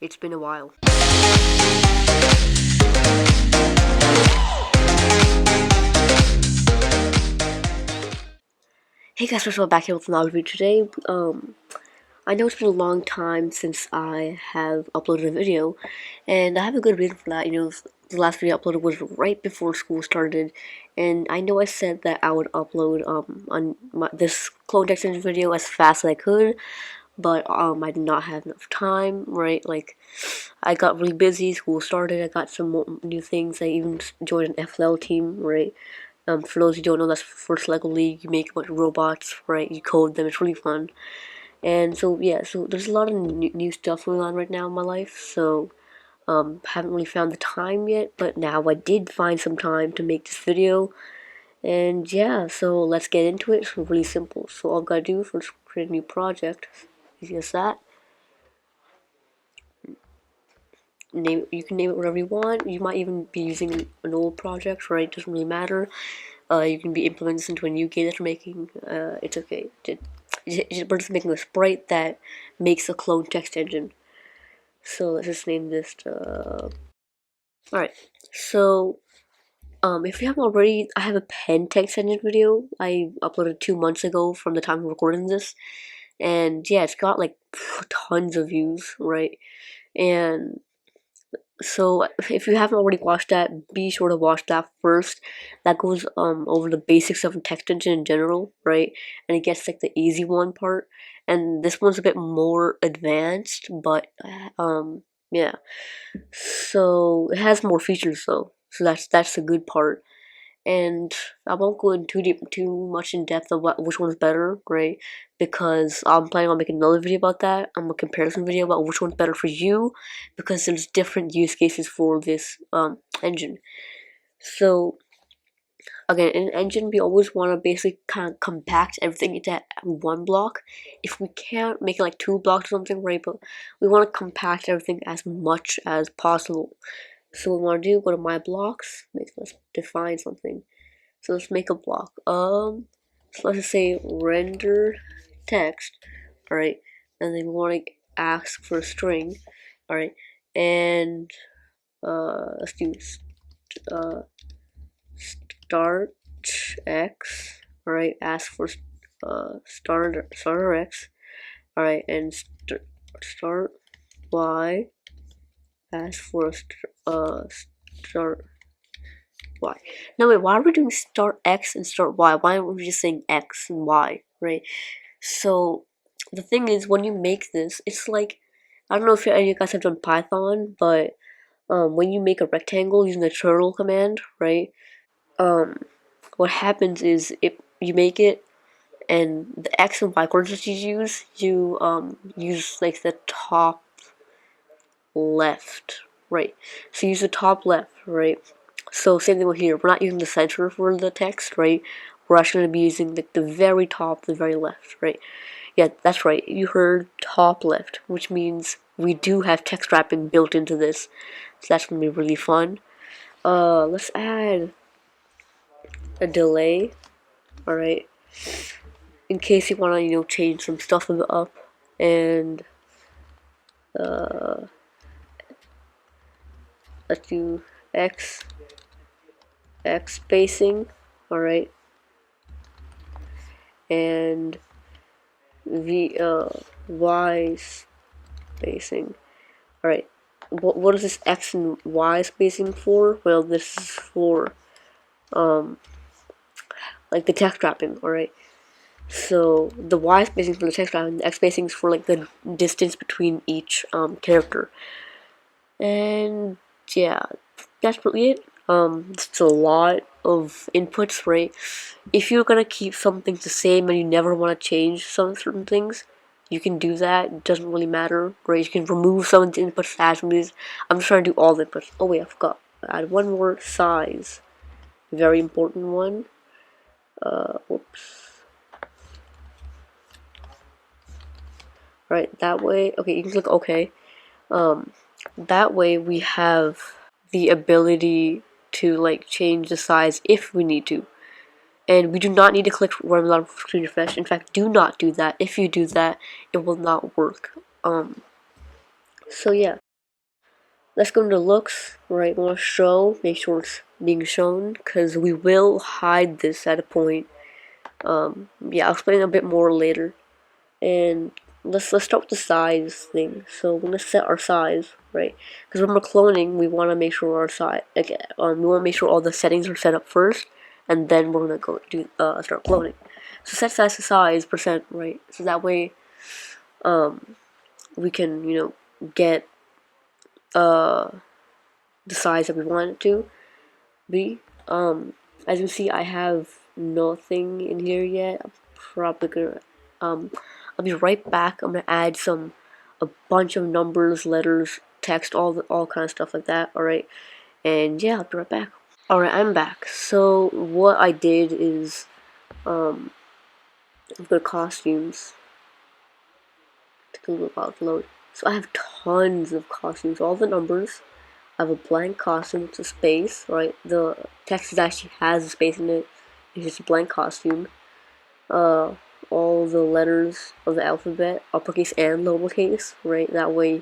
It's been a while. Hey guys, we're back here with another video today. I know it's been a long time since I have uploaded a video, and I have a good reason for that. The last video I uploaded was right before school started, and I know I said that I would upload on this clone text engine video as fast as I could, but I did not have enough time, right? Like, I got really busy, school started, I got some more new things, I even joined an FLL team, right? For those who don't know, that's First Lego League. You make a bunch of robots, right? You code them. It's really fun. And so yeah, so there's a lot of new stuff going on right now in my life. So haven't really found the time yet, but now I did find some time to make this video. And yeah, so let's get into it. It's really simple. So all I've got to do is create a new project. Easy as that. You can name it whatever you want. You might even be using an old project, right? Doesn't really matter. You can be implementing this into a new game that you're making. It's okay. We're just making a sprite that makes a clone text engine. So let's just name this. Alright. So if you haven't already, I have a pen text engine video I uploaded 2 months ago from the time of recording this, and yeah, it's got like tons of views, right? And so if you haven't already watched that, be sure to watch that first. That goes over the basics of a text engine in general, right? And it gets like the easy one part. And this one's a bit more advanced, but yeah. So it has more features though. So that's the good part. And I won't go into too much in depth of which one's better, right? Because I'm planning on making another video about that. I'm a comparison video about which one's better for you, because there's different use cases for this engine. So again, in an engine, we always want to basically kind of compact everything into one block. If we can't make it like 2 blocks or something, right? But we want to compact everything as much as possible. So what we want to do, go to my blocks, let's define something. So let's make a block. So let's just say render text, alright, and then we want to ask for a string, alright, and let's do start x, alright, ask for starter x, alright, and start y, ask for start y. Now wait, why are we doing start x and start y? Why aren't we just saying x and y, right? So the thing is, when you make this, it's like, I don't know if any of you guys have done Python, but when you make a rectangle using the turtle command, right? What happens is you make it, and the x and y coordinates you use use like the top left, right? So use the top left, right? So same thing with here. We're not using the center for the text, right? We're actually going to be using the very top, the very left, right? Yeah, that's right. You heard top left, which means we do have text wrapping built into this. So that's going to be really fun. Let's add a delay, alright? In case you want to, change some stuff up. And, let's do x spacing, alright, and y spacing. Alright, what is this x and y spacing for? Well, this is for like the text wrapping, alright. So the y spacing for the text wrapping, the x spacing is for like the distance between each character. And yeah, that's really it. It's a lot of inputs, right? If you're gonna keep something the same and you never want to change some certain things, you can do that. It doesn't really matter, right? You can remove some of the inputs as is. I'm just trying to do all the inputs. Oh wait, I forgot. Add one more size. Very important one. Whoops. Right, that way. Okay, you can click OK. That way we have the ability to like change the size if we need to, and we do not need to click run without screen refresh. In fact, do not do that. If you do that, it will not work. So yeah. let's go into looks, right? We want to show, make sure it's being shown, because we will hide this at a point. Yeah, I'll explain a bit more later. And let's start with the size thing. So we're gonna set our size, right? Because when we're cloning, we want to make sure our size, we want to make sure all the settings are set up first, and then we're gonna go do start cloning. So set size to size %, right? So that way, we can get the size that we want it to be. As you see, I have nothing in here yet. I'm probably gonna I'll be right back. I'm gonna add a bunch of numbers, letters, text, all kind of stuff like that. All right, and yeah, I'll be right back. All right, I'm back. So what I did is I've got costumes. Took a little while to load. So I have tons of costumes, all the numbers. I have a blank costume, it's a space, right? The text actually has a space in it. It's just a blank costume. All the letters of the alphabet, uppercase and lowercase, right? That way,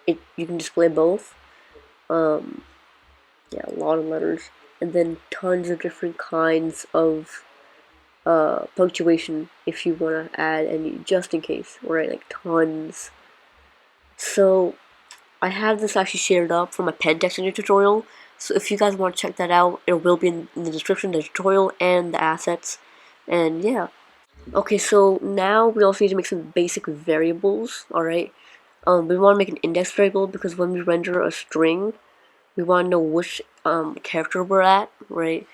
you can display both. Yeah, a lot of letters, and then tons of different kinds of punctuation if you want to add any, just in case, right? Like tons. So I have this actually shared up for my pen texture tutorial. So if you guys want to check that out, it will be in the description, the tutorial and the assets. And yeah. Okay, so now we also need to make some basic variables, alright? We want to make an index variable because when we render a string, we want to know which character we're at, right?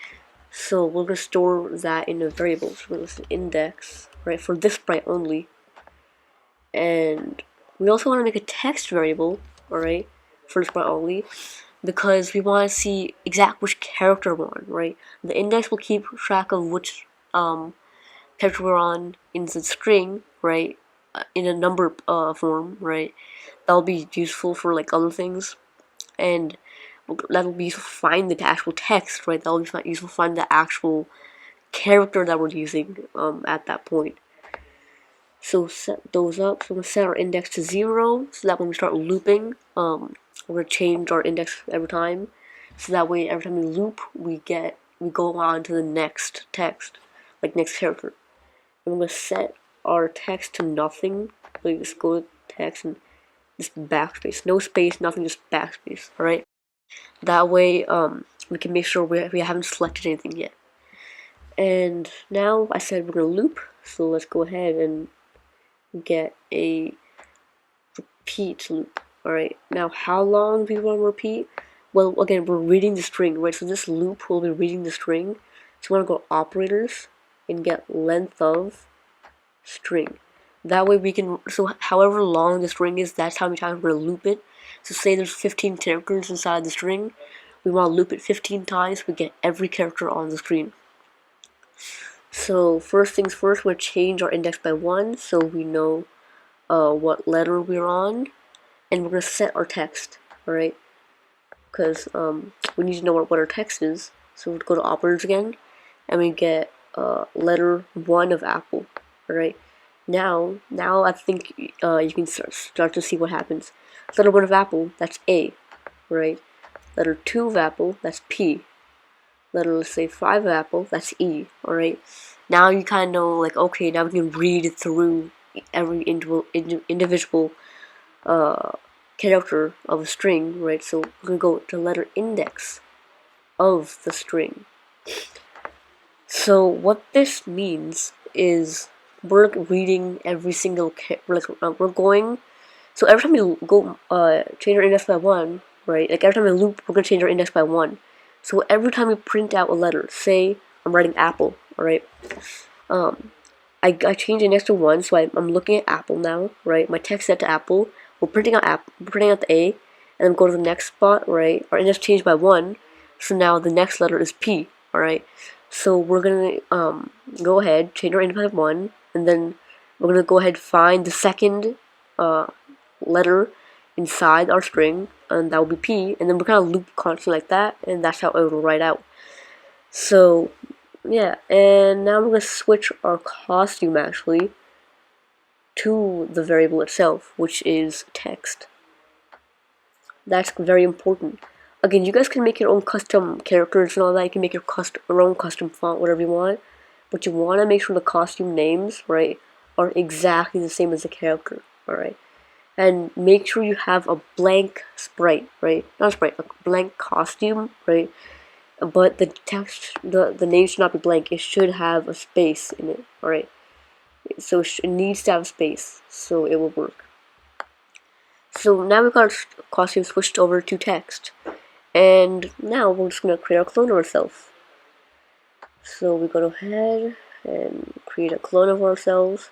So we're going to store that in a variable. So we're going to index, right, for this sprite only. And we also want to make a text variable, alright, for this sprite only, because we want to see which character we're on, right? The index will keep track of which character we're on in the string, right, in a number form, right? That'll be useful for like other things, and that'll be useful to find the actual text, right? That'll be useful to find the actual character that we're using at that point. So set those up. So we're gonna set our index to 0, so that when we start looping, we're gonna change our index every time. So that way, every time we loop, we go on to the next text, like next character. And we're gonna set our text to nothing. Like just go to text and just backspace, no space, nothing, just backspace. All right. That way, we can make sure we haven't selected anything yet. And now I said we're gonna loop, so let's go ahead and get a repeat loop. Alright, now how long do we want to repeat? Well, again, we're reading the string, right? So this loop will be reading the string. So we want to go operators and get length of string. That way we can, so however long the string is, that's how many times we're going to loop it. So say there's 15 characters inside the string. We want to loop it 15 times. We get every character on the screen. So first things first, we're going to change our index by 1 so we know what letter we're on, and we're going to set our text, alright? Because we need to know what our text is. So we'll go to operators again, and we get letter 1 of apple, alright? Now I think you can start to see what happens. Letter 1 of apple, that's A, right? Letter 2 of apple, that's P. Letter, let's say 5 of apple, that's E, alright? Now you kind of know, like, okay, now we can read through every individual character of a string, right? So we're going to go to letter index of the string. So what this means is we're reading every single we're going. So every time we go change our index by 1, right? Like every time we loop, we're gonna change our index by 1. So every time we print out a letter, say I'm writing apple, all right? I change index to 1, so I'm looking at apple now, right? My text set to apple. We're printing out the A, and then go to the next spot, right? Our index changed by 1, so now the next letter is P, all right? So we're gonna go ahead, change our index by 1, and then we're gonna go ahead find the second letter inside our string, and that will be P, and then we're gonna loop constantly like that, and that's how it will write out. So yeah, and now we're gonna switch our costume actually to the variable itself, which is text. That's very important. Again, you guys can make your own custom characters and all that. You can make your own custom font, whatever you want. But you want to make sure the costume names, right, are exactly the same as the character, alright? And make sure you have a blank sprite, right? Not a sprite, a blank costume, right? But the text, the name should not be blank. It should have a space in it, alright? So it needs to have space, so it will work. So now we've got our costume switched over to text. And now we're just going to create a clone of ourselves. So we go ahead and create a clone of ourselves.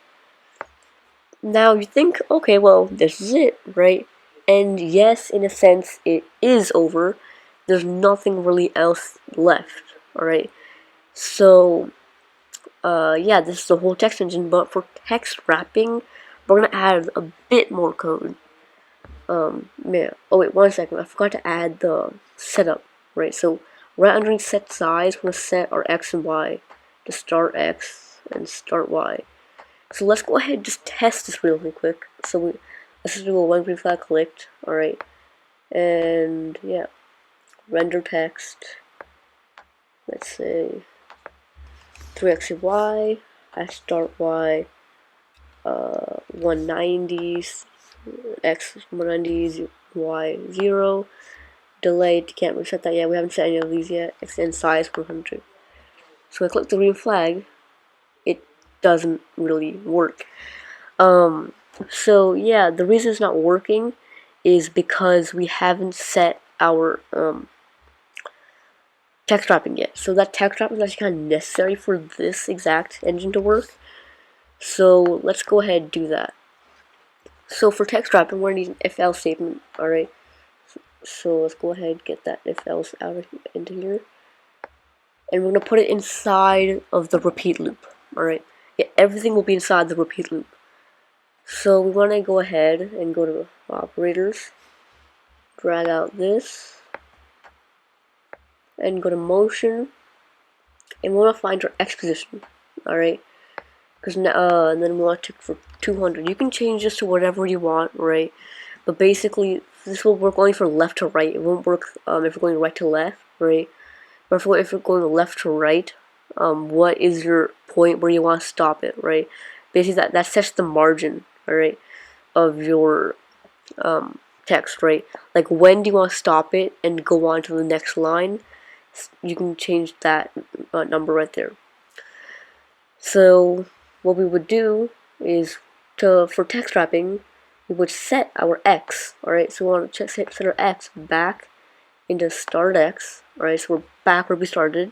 Now you think, okay, well, this is it, right? And yes, in a sense, it is over. There's nothing really else left, alright? So, yeah, this is the whole text engine, but for text wrapping, we're going to add a bit more code. Yeah. Oh wait, 1 second. I forgot to add the setup, right? So right underneath set size, we're gonna set our x and y to start x and start y. So let's go ahead and just test this really quick. So let's just do a one green flag clicked. All right, and yeah, render text. Let's say 3x and y. I start y 190s, x 190s, y 0. Delayed, can't reset that yet. We haven't set any of these yet. Extend size 100. So I click the green flag. It doesn't really work. So yeah, the reason it's not working is because we haven't set our text wrapping yet. So that text wrapping is actually kind of necessary for this exact engine to work. So let's go ahead and do that. So for text wrapping, we're going to need an if else statement. Alright. So let's go ahead and get that if else out into here. And we're going to put it inside of the repeat loop. Alright. Yeah, everything will be inside the repeat loop. So we want to go ahead and go to operators. Drag out this. And go to motion. And we want to find our X position. Alright. Because and then we want to check for 200. You can change this to whatever you want, right? But basically, this will work only for left to right. It won't work if we're going right to left, right? But if we're going left to right, what is your point where you want to stop it, right? Basically, that sets the margin, alright, of your text, right? Like, when do you want to stop it and go on to the next line? You can change that number right there. So what we would do is for text wrapping, we would set our x. Alright, so we want to set our x back into start x. Alright, so we're back where we started,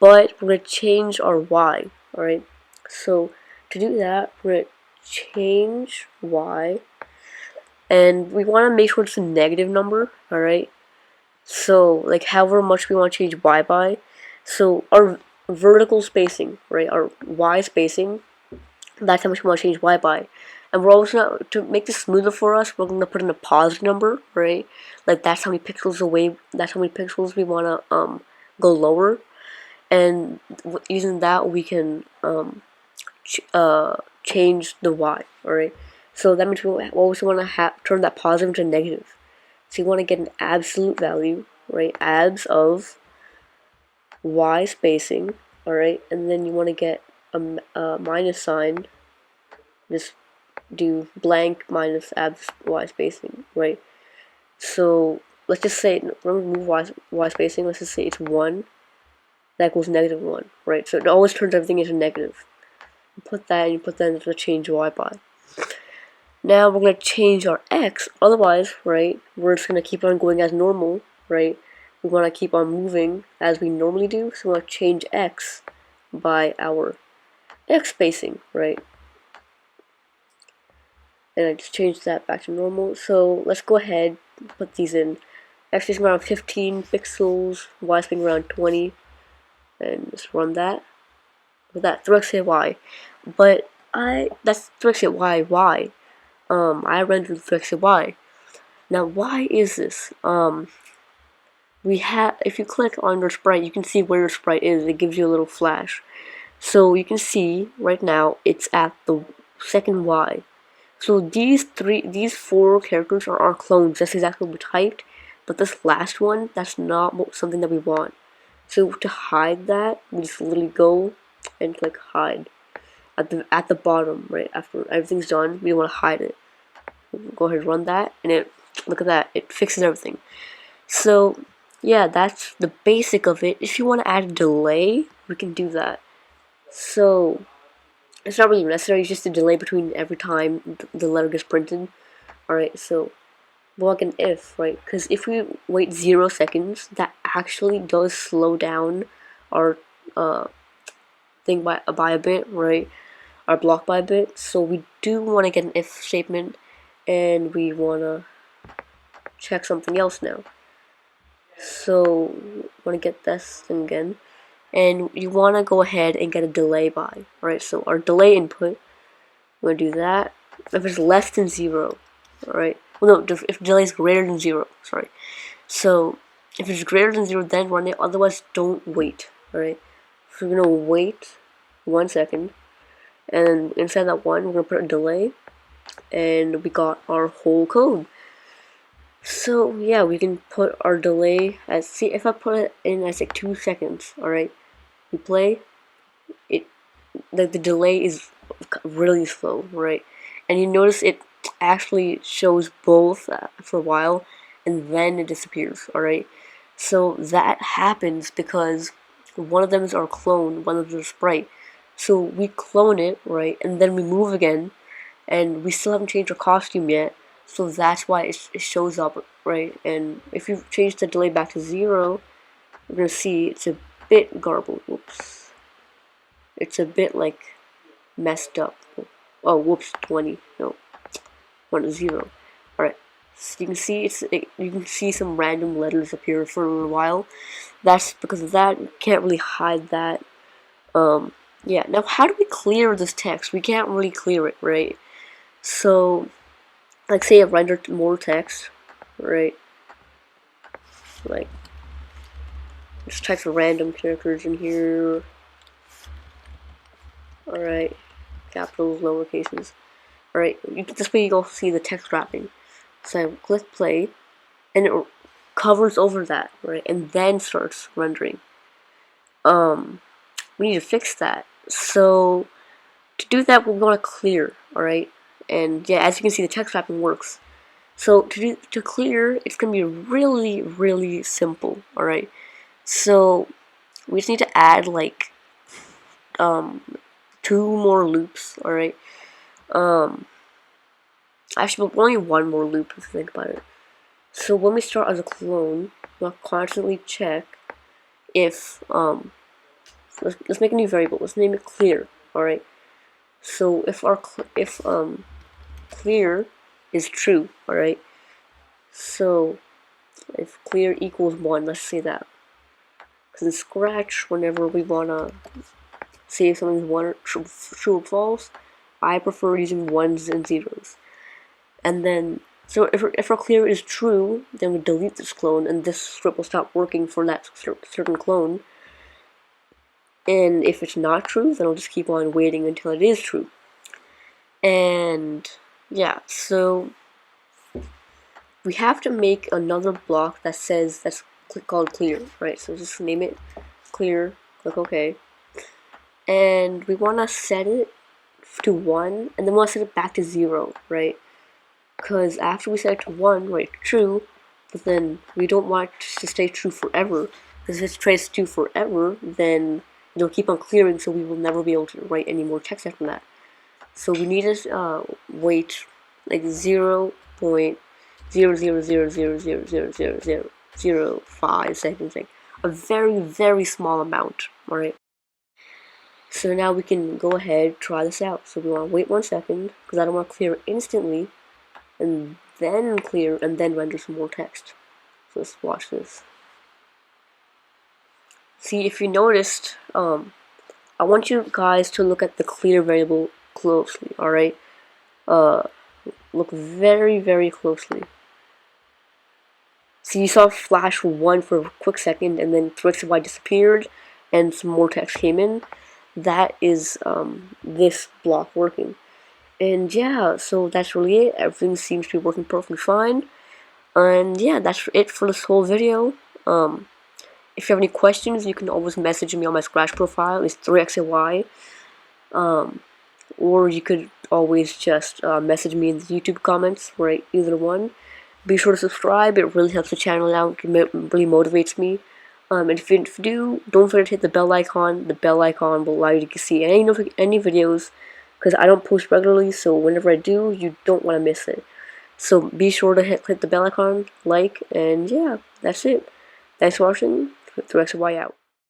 but we're going to change our y. Alright, so to do that, we're going to change y, and we want to make sure it's a negative number. Alright, so like however much we want to change y by. So our vertical spacing, right, our y spacing, that's how much we want to change y by. And we're also not, to make this smoother for us, we're going to put in a positive number, right? Like that's how many pixels away, that's how many pixels we want to go lower. And using that, we can change the y, alright? So that means we always want to turn that positive into negative. So you want to get an absolute value, right? Abs of y spacing, alright? And then you want to get a minus sign. Just do blank minus abs y spacing, right? So let's just say, remove y spacing, let's just say it's 1. That equals negative 1, right? So it always turns everything into negative. You put that and you put that into change y by. Now we're going to change our x, otherwise, right, we're just going to keep on going as normal, right? We want to keep on moving as we normally do, so we want to change x by our x spacing, right? And I just changed that back to normal. So let's go ahead and put these in. X spacing around 15 pixels, y spacing around 20, and just run that. With that, 3x y. But that's 3x y, y. I rendered 3x y. Now, why is this? If you click on your sprite, you can see where your sprite is. It gives you a little flash. So you can see right now it's at the second y. So these four characters are our clones. That's exactly what we typed. But this last one, that's not something that we want. So to hide that, we just literally go and click hide at the bottom, right after everything's done. We don't want to hide it. Go ahead and run that, and look at that, it fixes everything. So yeah, that's the basic of it. If you want to add a delay, we can do that. So it's not really necessary, it's just a delay between every time the letter gets printed. Alright, so log an if, right? Because if we wait 0 seconds, that actually does slow down our thing by a bit, right? Our block by a bit. So we do want to get an if statement, and we want to check something else now. So want to get this thing again, and you want to go ahead and get a delay by. Alright, so our delay input, we're going to do that if it's less than 0. Alright, well no, if delay is greater than 0, sorry. So if it's greater than 0, then run it, otherwise don't wait. Alright, so we're going to wait 1 second, and inside that one, we're going to put a delay, and we got our whole code. So yeah, we can put our delay as, see if I put it in as like 2 seconds, alright, we play, it, the delay is really slow, right, and you notice it actually shows both for a while, and then it disappears, alright, so that happens because one of them is our clone, one of them is sprite, so we clone it, right, and then we move again, and we still haven't changed our costume yet, so that's why it shows up, right? And if you change the delay back to 0, we're gonna see it's a bit garbled. Whoops. It's a bit like messed up. Oh, whoops, 20. No, 1 to 0. Alright. So you can see you can see some random letters appear for a little while. That's because of that. We can't really hide that. Yeah. Now, how do we clear this text? We can't really clear it, right? So, like, say I've rendered more text, right? Like, just type some random characters in here. Alright, capitals, lower cases. Alright, this way you'll see the text wrapping. So I click play, and it covers over that, right? And then starts rendering. We need to fix that. So to do that, we're going to clear, alright? And yeah, as you can see, the text wrapping works. So to clear, it's going to be really, really simple, alright? So we just need to add like 2 more loops, alright? Actually, only 1 more loop if you think about it. So when we start as a clone, we'll constantly check if let's make a new variable. Let's name it clear, alright? So if clear is true, alright? So if clear equals 1, let's say that. Because in Scratch, whenever we wanna say if something's true or false, I prefer using 1s and 0s. And then, so if our clear is true, then we delete this clone, and this script will stop working for that certain clone. And if it's not true, then I'll just keep on waiting until it is true. And yeah, so we have to make another block that says that's called clear, right? So just name it clear, click OK. And we want to set it to 1, and then we want to set it back to 0, right? Because after we set it to 1, right, true, but then we don't want it to stay true forever, because if it stays true forever, then it'll keep on clearing, so we will never be able to write any more text after that. So we need to wait like 0.000000005 seconds, like a very, very small amount, alright? So now we can go ahead, try this out. So we want to wait 1 second, because I don't want to clear instantly, and then clear, and then render some more text. So let's watch this. See, if you noticed, I want you guys to look at the clear variable closely, alright? Look very, very closely. See, you saw flash 1 for a quick second, and then the rest of y disappeared, and some more text came in. That is this block working. And yeah, so that's really it. Everything seems to be working perfectly fine. And yeah, that's it for this whole video. If you have any questions, you can always message me on my Scratch profile. It's 3xay. Or you could always just message me in the YouTube comments, right? Either one. Be sure to subscribe. It really helps the channel out. It really motivates me. And if you do, don't forget to hit the bell icon. The bell icon will allow you to see any videos, because I don't post regularly. So whenever I do, you don't want to miss it. So be sure to hit the bell icon, like, and yeah, that's it. Thanks for watching. 3xay out.